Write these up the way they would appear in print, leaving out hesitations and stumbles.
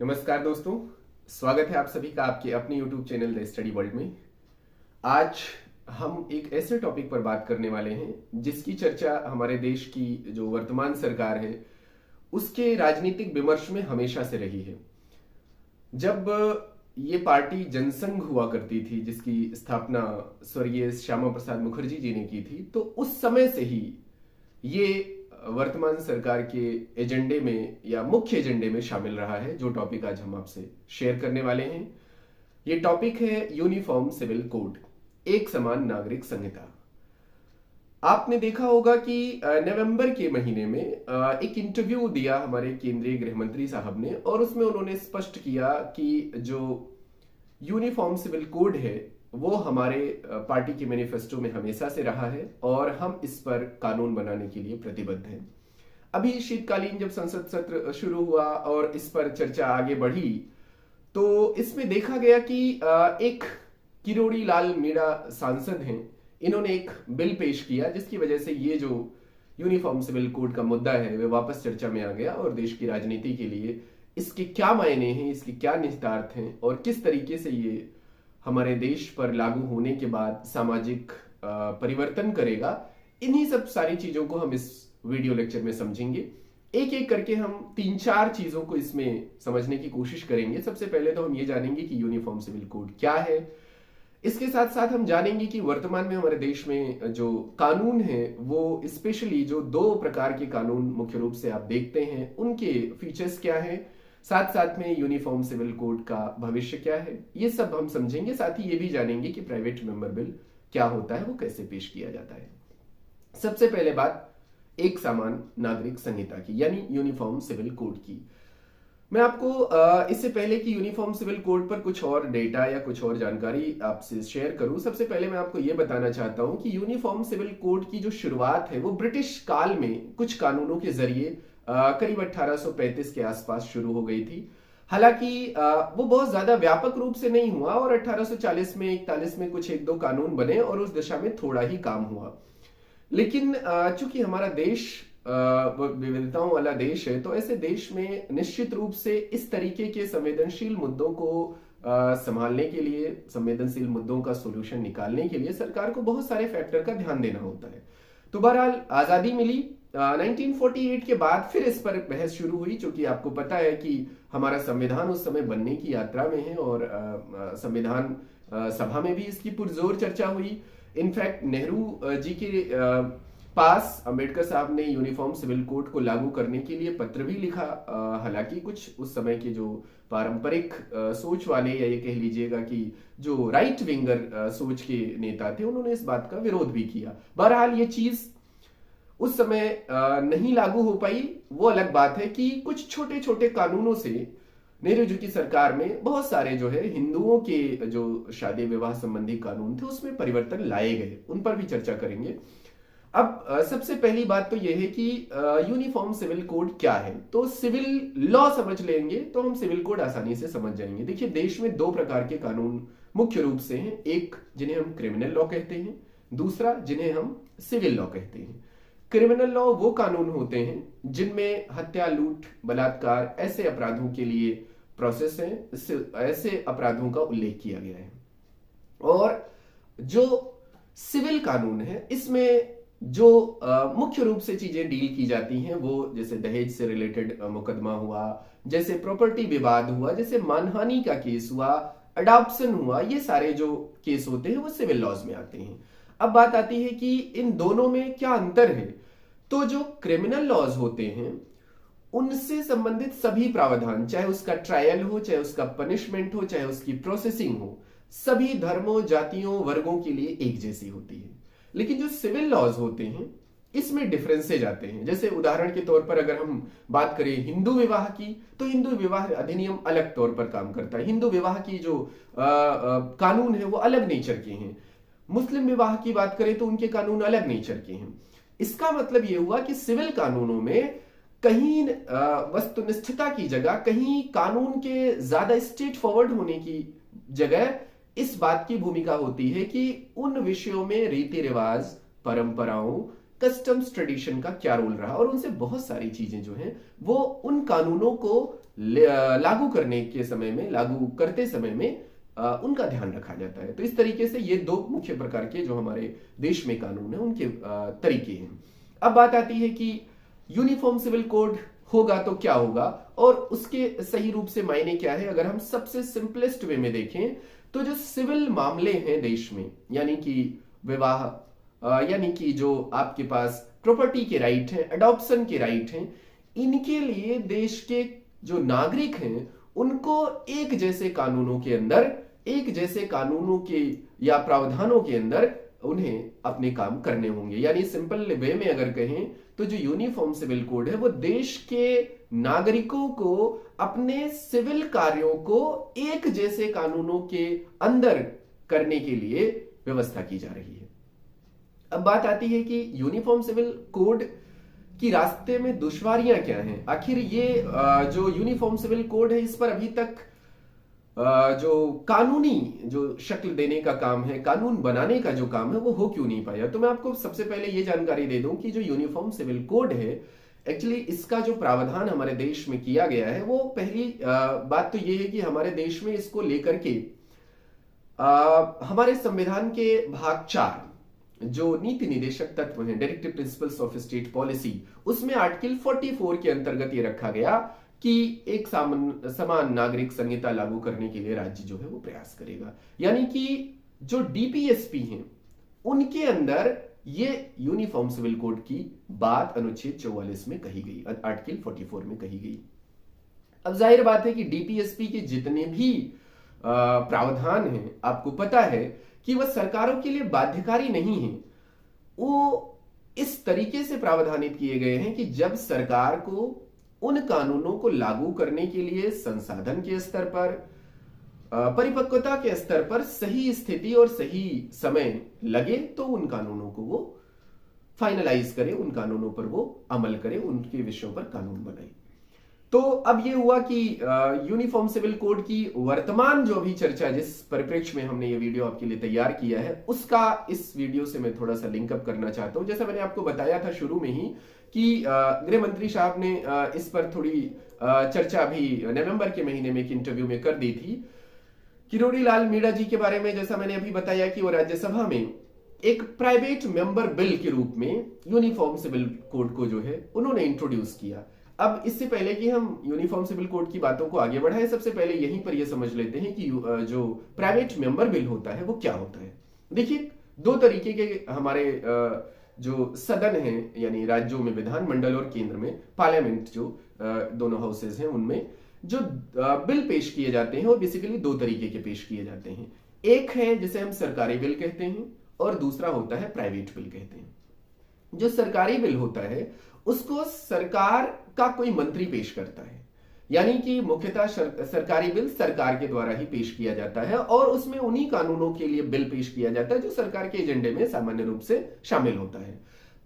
नमस्कार दोस्तों, स्वागत है आप सभी का आपके अपने YouTube channel the study world में। आज हम एक ऐसे टॉपिक पर बात करने वाले हैं जिसकी चर्चा हमारे देश की जो वर्तमान सरकार है उसके राजनीतिक विमर्श में हमेशा से रही है। जब ये पार्टी जनसंघ हुआ करती थी जिसकी स्थापना स्वर्गीय श्यामा प्रसाद मुखर्जी जी ने की थी, तो उस समय से ही ये वर्तमान सरकार के एजेंडे में या मुख्य एजेंडे में शामिल रहा है। जो टॉपिक आज हम आपसे शेयर करने वाले हैं, ये टॉपिक है यूनिफॉर्म सिविल कोड, एक समान नागरिक संहिता। आपने देखा होगा कि नवंबर के महीने में एक इंटरव्यू दिया हमारे केंद्रीय गृह मंत्री साहब ने, और उसमें उन्होंने स्पष्ट किया कि जो यूनिफॉर्म सिविल कोड है वो हमारे पार्टी के मैनिफेस्टो में हमेशा से रहा है और हम इस पर कानून बनाने के लिए प्रतिबद्ध हैं। अभी शीतकालीन जब संसद सत्र शुरू हुआ और इस पर चर्चा आगे बढ़ी, तो इसमें देखा गया कि एक किरोड़ी लाल मीणा सांसद हैं, इन्होंने एक बिल पेश किया जिसकी वजह से ये जो यूनिफॉर्म सिविल कोड का मुद्दा है वह वापस चर्चा में आ गया और देश की राजनीति के लिए इसके क्या मायने हैं, इसके क्या निहितार्थ हैं और किस तरीके से ये हमारे देश पर लागू होने के बाद सामाजिक परिवर्तन करेगा, इन्हीं सब सारी चीजों को हम इस वीडियो लेक्चर में समझेंगे। एक एक करके हम 3-4 चीजों को इसमें समझने की कोशिश करेंगे। सबसे पहले तो हम ये जानेंगे कि यूनिफॉर्म सिविल कोड क्या है। इसके साथ साथ हम जानेंगे कि वर्तमान में हमारे देश में जो कानून है वो स्पेशली जो 2 प्रकार के कानून मुख्य रूप से आप देखते हैं उनके फीचर्स क्या है, साथ साथ में यूनिफॉर्म सिविल कोड का भविष्य क्या है, ये सब हम समझेंगे। साथ ही ये भी जानेंगे कि प्राइवेट मेंबर बिल क्या होता है, वो कैसे पेश किया जाता है। सबसे पहले बात एक समान नागरिक संहिता की, यानी यूनिफॉर्म सिविल कोड की। मैं आपको इससे पहले कि यूनिफॉर्म सिविल कोड पर कुछ और डेटा या कुछ और जानकारी आपसे शेयर करूं, सबसे पहले मैं आपको यह बताना चाहता हूं कि यूनिफॉर्म सिविल कोड की जो शुरुआत है वो ब्रिटिश काल में कुछ कानूनों के जरिए करीब 1835 के आसपास शुरू हो गई थी। हालांकि वो बहुत ज्यादा व्यापक रूप से नहीं हुआ और 1840 में 41 में कुछ 1-2 कानून बने और उस दिशा में थोड़ा ही काम हुआ। लेकिन चूंकि हमारा देश विविधताओं वाला देश है, तो ऐसे देश में निश्चित रूप से इस तरीके के संवेदनशील मुद्दों को संभालने के लिए, संवेदनशील मुद्दों का सोल्यूशन निकालने के लिए सरकार को बहुत सारे फैक्टर का ध्यान देना होता है। तो बहरहाल आजादी मिली 1948 के बाद, फिर इस पर बहस शुरू हुई। चूंकि आपको पता है कि हमारा संविधान उस समय बनने की यात्रा में है और संविधान सभा में भी इसकी पुरजोर चर्चा हुई। इनफैक्ट नेहरू जी के पास अंबेडकर साहब ने यूनिफॉर्म सिविल कोड को लागू करने के लिए पत्र भी लिखा। हालांकि कुछ उस समय के जो पारंपरिक सोच वाले, या ये कह लीजिएगा कि जो राइट विंगर सोच के नेता थे, उन्होंने इस बात का विरोध भी किया। बहरहाल ये चीज उस समय नहीं लागू हो पाई। वो अलग बात है कि कुछ छोटे छोटे कानूनों से नेहरू जी की सरकार में बहुत सारे जो है हिंदुओं के जो शादी विवाह संबंधी कानून थे उसमें परिवर्तन लाए गए, उन पर भी चर्चा करेंगे। अब सबसे पहली बात तो यह है कि यूनिफॉर्म सिविल कोड क्या है। तो सिविल लॉ समझ लेंगे तो हम सिविल कोड आसानी से समझ जाएंगे। देखिए, देश में 2 प्रकार के कानून मुख्य रूप से हैं, एक जिन्हें हम क्रिमिनल लॉ कहते हैं, दूसरा जिन्हें हम सिविल लॉ कहते हैं। क्रिमिनल लॉ वो कानून होते हैं जिनमें हत्या, लूट, बलात्कार ऐसे अपराधों के लिए प्रोसेस है, ऐसे अपराधों का उल्लेख किया गया है। और जो सिविल कानून है इसमें जो मुख्य रूप से चीजें डील की जाती हैं वो जैसे दहेज से रिलेटेड मुकदमा हुआ, जैसे प्रॉपर्टी विवाद हुआ, जैसे मानहानि का केस हुआ, अडॉप्शन हुआ, ये सारे जो केस होते हैं वो सिविल लॉज में आते हैं। अब बात आती है कि इन दोनों में क्या अंतर है। तो जो क्रिमिनल लॉज होते हैं उनसे संबंधित सभी प्रावधान, चाहे उसका ट्रायल हो, चाहे उसका पनिशमेंट हो, चाहे उसकी प्रोसेसिंग हो, सभी धर्मों, जातियों, वर्गों के लिए एक जैसी होती है। लेकिन जो सिविल लॉज होते हैं इसमें डिफरेंसेज आते हैं। जैसे उदाहरण के तौर पर अगर हम बात करें हिंदू विवाह की, तो हिंदू विवाह अधिनियम अलग तौर पर काम करता है। हिंदू विवाह की जो कानून है वो अलग नेचर के हैं। मुस्लिम विवाह की बात करें तो उनके कानून अलग नेचर के हैं। इसका मतलब यह हुआ कि सिविल कानूनों में कहीं वस्तुनिष्ठता की जगह, कहीं कानून के ज्यादा स्ट्रेट फॉरवर्ड होने की जगह इस बात की भूमिका होती है कि उन विषयों में रीति रिवाज, परंपराओं, कस्टम्स, ट्रेडिशन का क्या रोल रहा और उनसे बहुत सारी चीजें जो हैं वो उन कानूनों को लागू करने के समय में, लागू करते समय में उनका ध्यान रखा जाता है। तो इस तरीके से ये दो मुख्य प्रकार के जो हमारे देश में कानून है उनके तरीके हैं। अब बात आती है कि यूनिफॉर्म सिविल कोड होगा तो क्या होगा और उसके सही रूप से मायने क्या है। अगर हम सबसे सिंपलेस्ट वे में देखें तो जो सिविल मामले हैं देश में, यानी कि विवाह, यानी कि जो आपके पास प्रॉपर्टी के राइट हैं, अडॉप्शन के राइट हैं, इनके लिए देश के जो नागरिक हैं उनको एक जैसे कानूनों के अंदर, एक जैसे कानूनों के या प्रावधानों के अंदर उन्हें अपने काम करने होंगे। यानी सिंपल वे में अगर कहें तो जो यूनिफॉर्म सिविल कोड है वो देश के नागरिकों को अपने सिविल कार्यों को एक जैसे कानूनों के अंदर करने के लिए व्यवस्था की जा रही है। अब बात आती है कि यूनिफॉर्म सिविल कोड की रास्ते में दुश्वारियां क्या हैं। आखिर ये जो यूनिफॉर्म सिविल कोड है इस पर अभी तक जो कानूनी जो शक्ल देने का काम है, कानून बनाने का जो काम है वो हो क्यों नहीं पाया। तो मैं आपको सबसे पहले ये जानकारी दे दूं कि जो यूनिफॉर्म सिविल कोड है एक्चुअली इसका जो प्रावधान हमारे देश में किया गया है वो पहली बात तो ये है कि हमारे देश में इसको लेकर के हमारे संविधान के भाग 4 जो नीति निदेशक तत्व हैं, directive principles of state policy, उसमें आर्टिकल 44 के अंतर्गत ये रखा गया कि एक समान नागरिक संहिता लागू करने के लिए राज्य जो है वो प्रयास करेगा। यानी कि जो डीपीएसपी हैं उनके अंदर ये यूनिफॉर्म सिविल कोड की बात अनुच्छेद 44 में कही गई, आर्टिकल 44 में कही गई। अब जाहिर बात है कि डीपीएसपी के जितने भी प्रावधान हैं, आपको पता है कि वह सरकारों के लिए बाध्यकारी नहीं है। वो इस तरीके से प्रावधानित किए गए हैं कि जब सरकार को उन कानूनों को लागू करने के लिए संसाधन के स्तर पर, परिपक्वता के स्तर पर सही स्थिति और सही समय लगे तो उन कानूनों को वो फाइनलाइज करे, उन कानूनों पर वो अमल करे, उनके विषयों पर कानून बनाए। तो अब ये हुआ कि यूनिफॉर्म सिविल कोड की वर्तमान जो भी चर्चा, जिस परिप्रेक्ष्य में हमने ये वीडियो आपके लिए तैयार किया है, उसका इस वीडियो से मैं थोड़ा सा लिंकअप करना चाहता हूं। जैसा मैंने आपको बताया था शुरू में ही कि गृह मंत्री साहब ने इस पर थोड़ी चर्चा भी नवंबर के महीने में एक इंटरव्यू में कर दी थी। किरोड़ी लाल मीणा जी के बारे में जैसा मैंने अभी बताया कि वो राज्यसभा में एक प्राइवेट मेंबर बिल के रूप में यूनिफॉर्म सिविल कोड को जो है उन्होंने इंट्रोड्यूस किया। अब इससे पहले कि हम यूनिफॉर्म सिविल कोड की बातों को आगे बढ़ाएं, सबसे पहले यहीं पर यह समझ लेते हैं कि जो प्राइवेट मेंबर बिल होता है वो क्या होता है। देखिए, दो तरीके के हमारे जो सदन है, यानी राज्यों में विधानमंडल और केंद्र में पार्लियामेंट, जो दोनों हाउसेज हैं, उनमें जो बिल पेश किए जाते हैं वो बेसिकली दो तरीके के पेश किए जाते हैं। एक है जिसे हम सरकारी बिल कहते हैं और दूसरा होता है प्राइवेट बिल कहते हैं। जो सरकारी बिल होता है उसको सरकार का कोई मंत्री पेश करता है, यानी कि मुख्यतः सरकारी बिल सरकार के द्वारा ही पेश किया जाता है और उसमें उन्हीं कानूनों के लिए बिल पेश किया जाता है जो सरकार के एजेंडे में सामान्य रूप से शामिल होता है।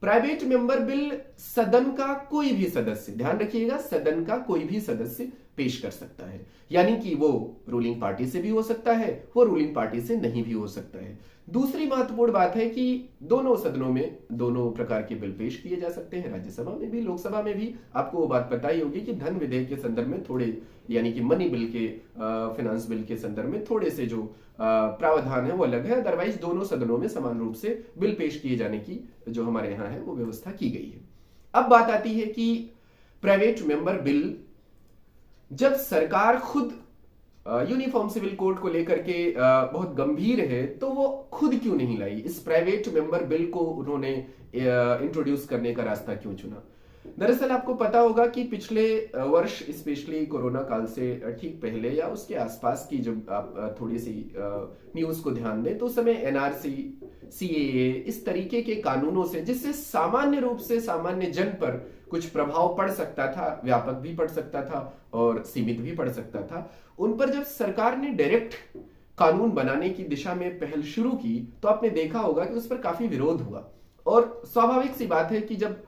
प्राइवेट मेंबर बिल सदन का कोई भी सदस्य, ध्यान रखिएगा, सदन का कोई भी सदस्य पेश कर सकता है, यानी कि वो रूलिंग पार्टी से भी हो सकता है, वो रूलिंग पार्टी से नहीं भी हो सकता है। दूसरी महत्वपूर्ण बात है कि दोनों सदनों में दोनों प्रकार के बिल पेश किए जा सकते हैं, राज्यसभा में भी, लोकसभा में भी। आपको वो बात पता ही होगी कि धन विधेयक के संदर्भ में थोड़े, यानी कि मनी बिल के, फाइनेंस बिल के संदर्भ में थोड़े से जो प्रावधान है वो अलग है। अदरवाइज दोनों सदनों में समान रूप से बिल पेश किए जाने की जो हमारे यहाँ है वो व्यवस्था की गई है। अब बात आती है कि प्राइवेट मेंबर बिल जब सरकार खुद यूनिफॉर्म सिविल कोड को लेकर के बहुत गंभीर है तो वो खुद क्यों नहीं लाई, इस प्राइवेट मेंबर बिल को उन्होंने इंट्रोड्यूस करने का रास्ता क्यों चुना। दरअसल आपको पता होगा कि पिछले वर्ष, स्पेशली कोरोना काल से ठीक पहले या उसके आसपास की जब आप थोड़ी सी न्यूज को ध्यान दें तो उस समय एनआरसी, सीएए, इस तरीके के कानूनों से, जिससे सामान्य रूप से सामान्य जन पर कुछ प्रभाव पड़ सकता था, व्यापक भी पड़ सकता था और सीमित भी पड़ सकता था, उन पर जब सरकार ने डायरेक्ट कानून बनाने की दिशा में पहल शुरू की तो आपने देखा होगा कि उस पर काफी विरोध हुआ। और स्वाभाविक सी बात है कि जब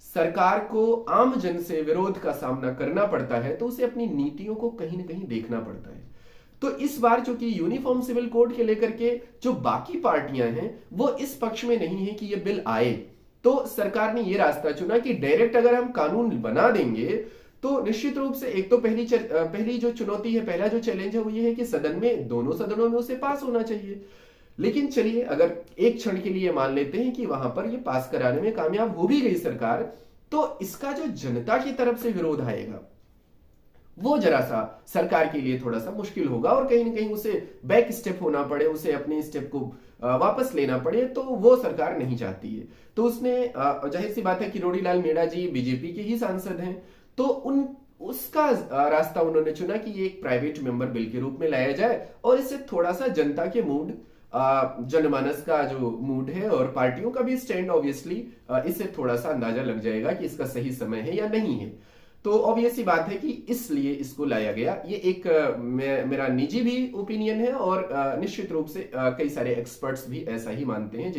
सरकार को आम जन से विरोध का सामना करना पड़ता है तो उसे अपनी नीतियों को कहीं ना कहीं देखना पड़ता है। तो इस बार चूंकि यूनिफॉर्म सिविल कोड के लेकर के जो बाकी पार्टियां हैं वो इस पक्ष में नहीं है कि ये बिल आए, तो सरकार ने ये रास्ता चुना कि डायरेक्ट अगर हम कानून बना देंगे तो निश्चित रूप से एक तो पहली जो चुनौती है, पहला जो चैलेंज है वो ये है कि सदन में, दोनों सदनों में उसे पास होना चाहिए। लेकिन चलिए, अगर एक क्षण के लिए मान लेते हैं कि वहां पर ये पास कराने में कामयाब हो भी गई सरकार, तो इसका जो जनता की तरफ से विरोध आएगा वो जरा सा सरकार के लिए थोड़ा सा मुश्किल होगा, और कहीं ना कहीं उसे बैक स्टेप होना पड़े, उसे अपने स्टेप को वापस लेना पड़े, तो वो सरकार नहीं चाहती है। तो उसने, जाहिर सी बात है कि किरोड़ीलाल मीणा जी बीजेपी के ही सांसद हैं, तो उसका रास्ता उन्होंने चुना कि ये एक प्राइवेट मेंबर बिल के रूप में लाया जाए, और इससे थोड़ा सा जनता के मूड, जनमानस का जो मूड है और पार्टियों का भी स्टैंड, ऑब्वियसली इससे थोड़ा सा अंदाजा लग जाएगा कि इसका सही समय है या नहीं है। तो ऑब्वियस सी बात है कि इसलिए इसको लाया गया। ये एक मेरा निजी भी ओपिनियन है, और निश्चित रूप से कई सारे एक्सपर्ट्स भी ऐसा ही मानते हैं,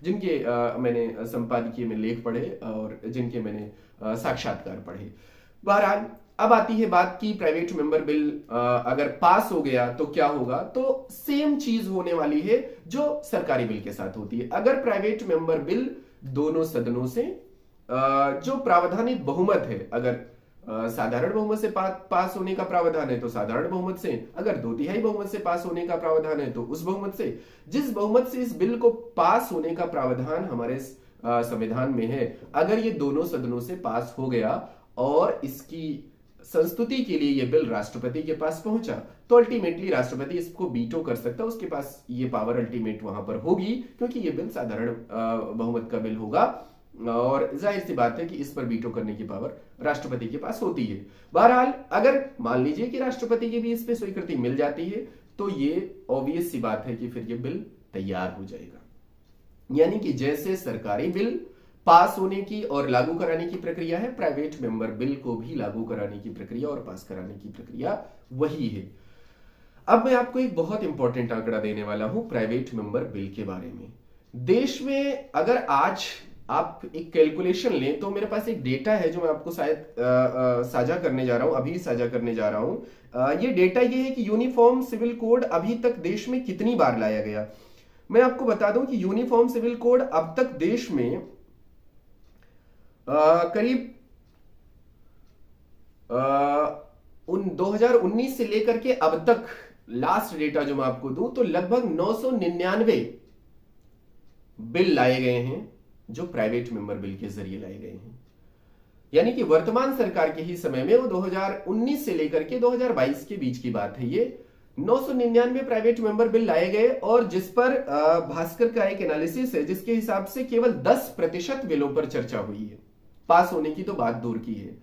जिनके मैंने संपादकीय में लेख पढ़े और जिनके मैंने साक्षात्कार पढ़े। बहरहाल, अब आती है बात की प्राइवेट मेंबर बिल अगर पास हो गया तो क्या होगा। तो सेम चीज होने वाली है जो सरकारी बिल के साथ होती है। अगर प्राइवेट मेंबर बिल दोनों सदनों से जो प्रावधानित बहुमत है, अगर साधारण बहुमत से पास होने का प्रावधान है तो साधारण बहुमत से, अगर 2/3 बहुमत से पास होने का प्रावधान है तो उस बहुमत से, जिस बहुमत से इस बिल को पास होने का प्रावधान हमारे संविधान में है, अगर ये दोनों सदनों से पास हो गया और इसकी संस्तुति के लिए ये बिल राष्ट्रपति के पास पहुंचा, तो अल्टीमेटली राष्ट्रपति इसको वीटो कर सकता है। उसके पास ये पावर अल्टीमेट वहां पर होगी, क्योंकि ये बिल साधारण बहुमत का बिल होगा, और जाहिर सी बात है कि इस पर वीटो करने की पावर राष्ट्रपति के पास होती है। बहरहाल, अगर मान लीजिए कि राष्ट्रपति की भी इस पे स्वीकृति मिल जाती है, तो ये ऑब्वियस सी बात है कि फिर ये बिल तैयार हो जाएगा। यानी कि जैसे सरकारी बिल पास होने की और लागू कराने की प्रक्रिया है, प्राइवेट मेंबर बिल को भी लागू कराने की प्रक्रिया और पास कराने की प्रक्रिया वही है। अब मैं आपको एक बहुत इंपॉर्टेंट आंकड़ा देने वाला हूं प्राइवेट मेंबर बिल के बारे में। देश में अगर आज आप एक कैलकुलेशन लें, तो मेरे पास एक डेटा है जो मैं आपको शायद साझा करने जा रहा हूं, अभी साझा करने जा रहा हूं। ये डेटा ये है कि यूनिफॉर्म सिविल कोड अभी तक देश में कितनी बार लाया गया। मैं आपको बता दूं कि यूनिफॉर्म सिविल कोड अब तक देश में करीब 2019 से लेकर के अब तक, लास्ट डेटा जो मैं आपको दूं, तो लगभग 999 बिल लाए गए हैं जो प्राइवेट मेंबर बिल के जरिए लाए गए हैं। यानी कि वर्तमान सरकार के ही समय में, वो 2019 से लेकर के 2022 के बीच की बात है, ये 999 प्राइवेट मेंबर बिल लाए गए, और जिस पर भास्कर का एक एनालिसिस है जिसके हिसाब से केवल 10% बिलों पर चर्चा हुई है। पास होने की तो बात दूर की है।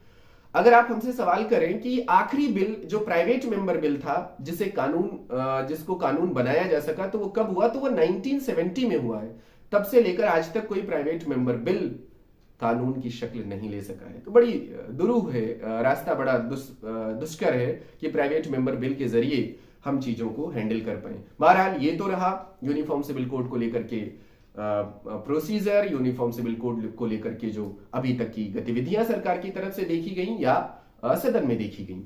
अगर आप हमसे सवाल करें कि आखिरी बिल जो प्राइवेट मेंबर बिल था, जिसको कानून बनाया जा सका, तो वो कब हुआ, तो वो 1970 में हुआ है। तब से लेकर आज तक कोई प्राइवेट मेंबर बिल कानून की शक्ल नहीं ले सका है। तो बड़ी दुरूह है, रास्ता बड़ा दुष्कर है कि प्राइवेट मेंबर बिल के जरिए हम चीजों को हैंडल कर पाए। बहरहाल, ये तो रहा यूनिफॉर्म सिविल कोड को लेकर के प्रोसीजर, यूनिफॉर्म सिविल कोड को लेकर के जो अभी तक की गतिविधियां सरकार की तरफ से देखी गई या सदन में देखी गई।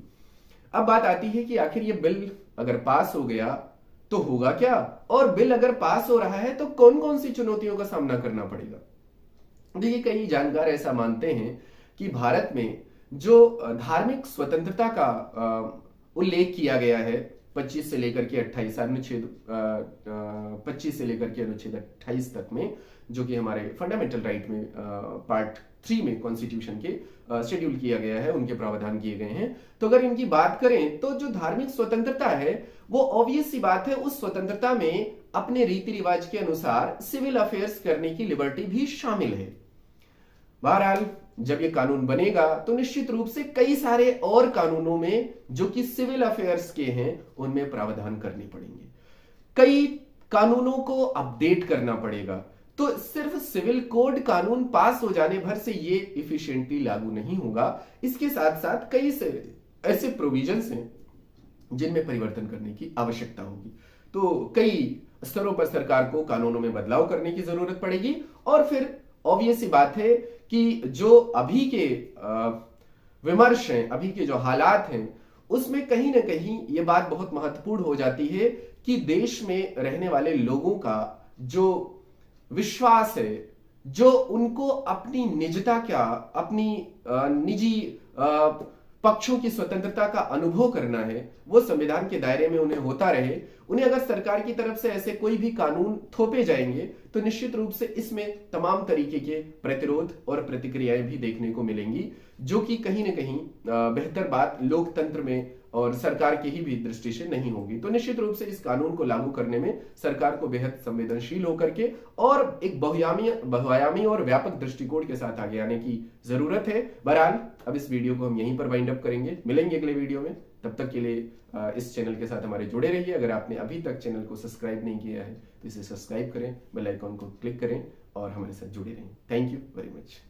अब बात आती है कि आखिर ये बिल अगर पास हो गया तो होगा क्या, और बिल अगर पास हो रहा है तो कौन कौन सी चुनौतियों का सामना करना पड़ेगा। देखिए, कई जानकार ऐसा मानते हैं कि भारत में जो धार्मिक स्वतंत्रता का उल्लेख किया गया है 25 से लेकर के 28 अनुच्छेद 25 से लेकर के अनुच्छेद 28 तक में, जो कि हमारे फंडामेंटल राइट में पार्ट 3 में कॉन्स्टिट्यूशन के शेड्यूल किया गया है, उनके प्रावधान किए गए हैं। तो अगर इनकी बात करें तो जो धार्मिक स्वतंत्रता है वो ऑब्वियस सी बात है, उस स्वतंत्रता में अपने रीति रिवाज के अनुसार सिविल अफेयर्स करने की लिबर्टी भी शामिल है। बहरहाल, जब ये कानून बनेगा तो निश्चित रूप से कई सारे और कानूनों में जो कि सिविल अफेयर्स के हैं उनमें प्रावधान करने पड़ेंगे, कई कानूनों को अपडेट करना पड़ेगा। तो सिर्फ सिविल कोड कानून पास हो जाने भर से ये इफिशिएंटली लागू नहीं होगा। इसके साथ साथ कई ऐसे प्रोविजंस हैं जिनमें परिवर्तन करने की आवश्यकता होगी। तो कई स्तरों पर सरकार को कानूनों में बदलाव करने की जरूरत पड़ेगी, और फिर ऑब्वियस सी बात है कि जो अभी के विमर्श हैं, अभी के जो हालात हैं, उसमें कहीं ना कहीं ये बात बहुत महत्वपूर्ण हो जाती है कि देश में रहने वाले लोगों का जो विश्वास है, जो उनको अपनी निजता क्या, अपनी निजी पक्षों की स्वतंत्रता का अनुभव करना है, वो संविधान के दायरे में उन्हें होता रहे। उन्हें अगर सरकार की तरफ से ऐसे कोई भी कानून थोपे जाएंगे तो निश्चित रूप से इसमें तमाम तरीके के प्रतिरोध और प्रतिक्रियाएं भी देखने को मिलेंगी, जो कि कहीं ना कहीं बेहतर बात लोकतंत्र में और सरकार की ही भी दृष्टि से नहीं होगी। तो निश्चित रूप से इस कानून को लागू करने में सरकार को बेहद संवेदनशील होकर के और एक बहुआयामी और व्यापक दृष्टिकोण के साथ आगे आने की जरूरत है। बहरहाल अब इस वीडियो को हम यहीं पर वाइंड अप करेंगे, मिलेंगे अगले वीडियो में। तब तक के लिए इस चैनल के साथ हमारे जुड़े रहिए। अगर आपने अभी तक चैनल को सब्सक्राइब नहीं किया है तो इसे सब्सक्राइब करें, बेल आइकॉन को क्लिक करें और हमारे साथ जुड़े रहें। Thank you very much.